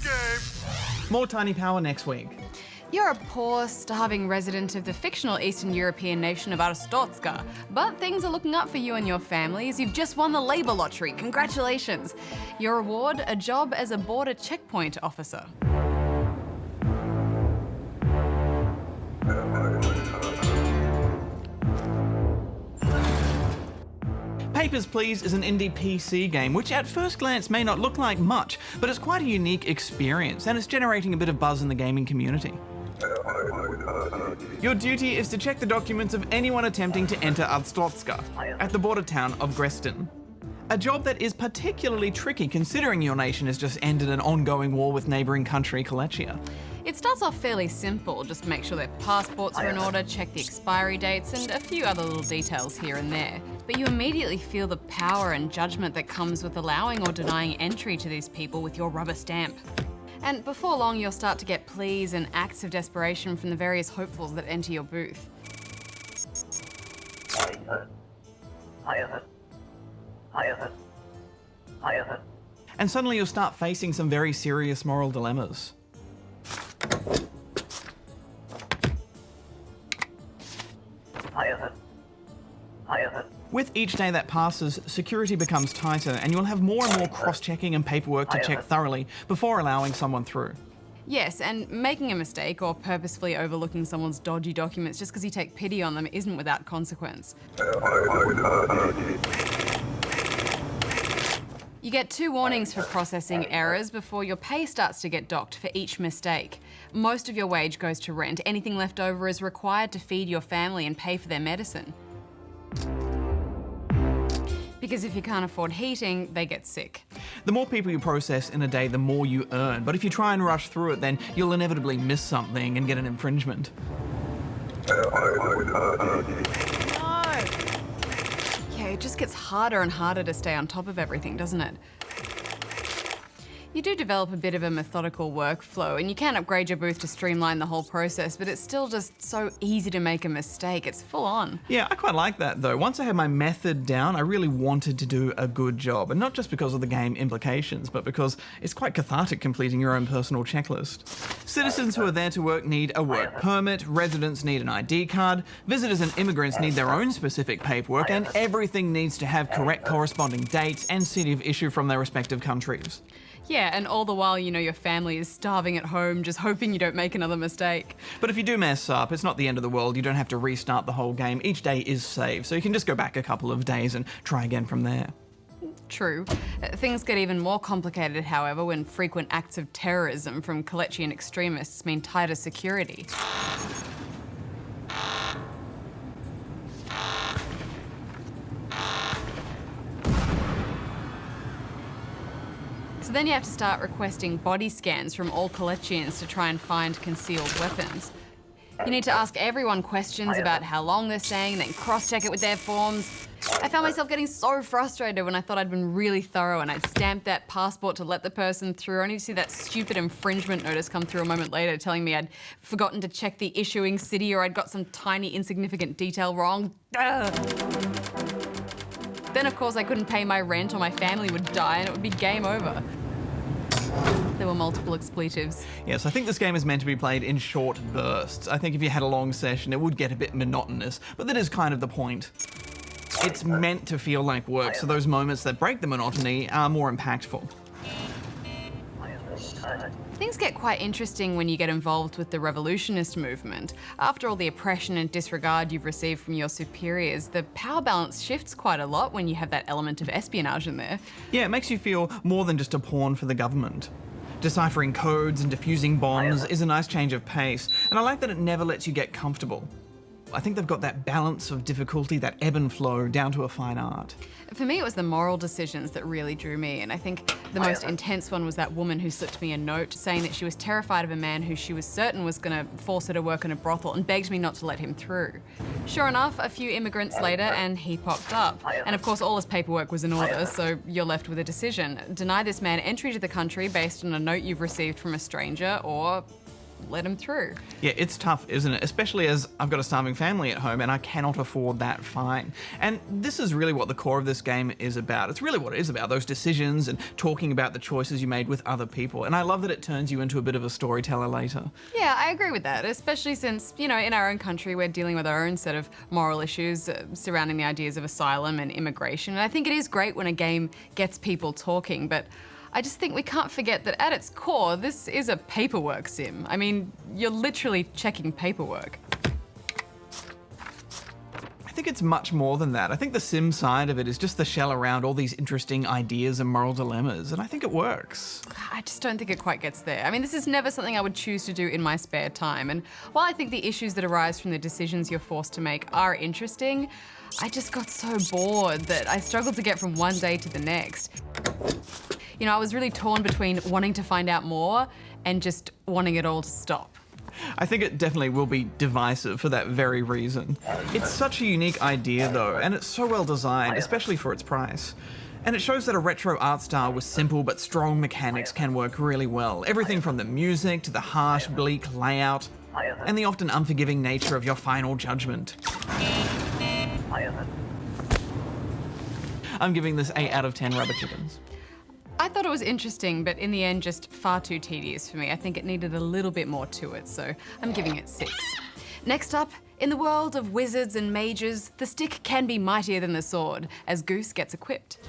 game. More Tiny Power next week. You're a poor, starving resident of the fictional Eastern European nation of Arstotzka, but things are looking up for you and your family as you've just won the Labour lottery. Congratulations! Your reward, a job as a border checkpoint officer. Papers, Please is an indie PC game which at first glance may not look like much, but it's quite a unique experience and it's generating a bit of buzz in the gaming community. Your duty is to check the documents of anyone attempting to enter Arstotzka at the border town of Grestin. A job that is particularly tricky considering your nation has just ended an ongoing war with neighbouring country Kolechia. It starts off fairly simple, just make sure their passports are in order, check the expiry dates, and a few other little details here and there. But you immediately feel the power and judgment that comes with allowing or denying entry to these people with your rubber stamp. And before long, you'll start to get pleas and acts of desperation from the various hopefuls that enter your booth. And suddenly you'll start facing some very serious moral dilemmas. With each day that passes, security becomes tighter and you'll have more and more cross-checking and paperwork to check thoroughly before allowing someone through. Yes, and making a mistake or purposefully overlooking someone's dodgy documents just because you take pity on them isn't without consequence. You get 2 warnings for processing errors before your pay starts to get docked for each mistake. Most of your wage goes to rent. Anything left over is required to feed your family and pay for their medicine. Because if you can't afford heating, they get sick. The more people you process in a day, the more you earn. But if you try and rush through it, then you'll inevitably miss something and get an infringement. Yeah, it just gets harder and harder to stay on top of everything, doesn't it? You do develop a bit of a methodical workflow and you can upgrade your booth to streamline the whole process, but it's still just so easy to make a mistake. It's full on. Yeah, I quite like that though. Once I had my method down, I really wanted to do a good job. And not just because of the game implications, but because it's quite cathartic completing your own personal checklist. Citizens who are there to work need a work permit, residents need an ID card, visitors and immigrants need their own specific paperwork, and everything needs to have correct corresponding dates and city of issue from their respective countries. Yeah, and all the while, you know, your family is starving at home, just hoping you don't make another mistake. But if you do mess up, it's not the end of the world. You don't have to restart the whole game. Each day is saved, so you can just go back a couple of days and try again from there. True. Things get even more complicated, however, when frequent acts of terrorism from Kolechian extremists mean tighter security. So then you have to start requesting body scans from all Kolechians to try and find concealed weapons. You need to ask everyone questions about how long they're staying, then cross-check it with their forms. I found myself getting so frustrated when I thought I'd been really thorough and I'd stamped that passport to let the person through, only to see that stupid infringement notice come through a moment later telling me I'd forgotten to check the issuing city or I'd got some tiny insignificant detail wrong. Ugh. Then of course I couldn't pay my rent or my family would die and it would be game over. There were multiple expletives. Yes, I think this game is meant to be played in short bursts. I think if you had a long session, it would get a bit monotonous, but that is kind of the point. It's meant to feel like work, so those moments that break the monotony are more impactful. Things get quite interesting when you get involved with the revolutionist movement. After all the oppression and disregard you've received from your superiors, the power balance shifts quite a lot when you have that element of espionage in there. Yeah, it makes you feel more than just a pawn for the government. Deciphering codes and defusing bombs is a nice change of pace, and I like that it never lets you get comfortable. I think they've got that balance of difficulty, that ebb and flow, down to a fine art. For me, it was the moral decisions that really drew me, and I think the most intense one was that woman who slipped me a note saying that she was terrified of a man who she was certain was going to force her to work in a brothel and begged me not to let him through. Sure enough, a few immigrants later and he popped up. And of course all his paperwork was in order, so you're left with a decision. Deny this man entry to the country based on a note you've received from a stranger, or let them through. Yeah, it's tough, isn't it? Especially as I've got a starving family at home and I cannot afford that fine. And this is really what the core of this game is about. It's really what it is about, those decisions and talking about the choices you made with other people. And I love that it turns you into a bit of a storyteller later. Yeah, I agree with that, especially since, in our own country, we're dealing with our own set of moral issues surrounding the ideas of asylum and immigration. And I think it is great when a game gets people talking, but I just think we can't forget that at its core, this is a paperwork sim. I mean, you're literally checking paperwork. I think it's much more than that. I think the sim side of it is just the shell around all these interesting ideas and moral dilemmas, and I think it works. I just don't think it quite gets there. I mean, this is never something I would choose to do in my spare time. And while I think the issues that arise from the decisions you're forced to make are interesting, I just got so bored that I struggled to get from one day to the next. I was really torn between wanting to find out more and just wanting it all to stop. I think it definitely will be divisive for that very reason. It's such a unique idea though, and it's so well designed, especially for its price. And it shows that a retro art style with simple but strong mechanics can work really well. Everything from the music to the harsh, bleak layout, and the often unforgiving nature of your final judgment. I'm giving this 8 out of 10 rubber chickens. I thought it was interesting, but in the end, just far too tedious for me. I think it needed a little bit more to it, so I'm giving it 6. Next up, in the world of wizards and mages, the stick can be mightier than the sword, as Goose gets equipped.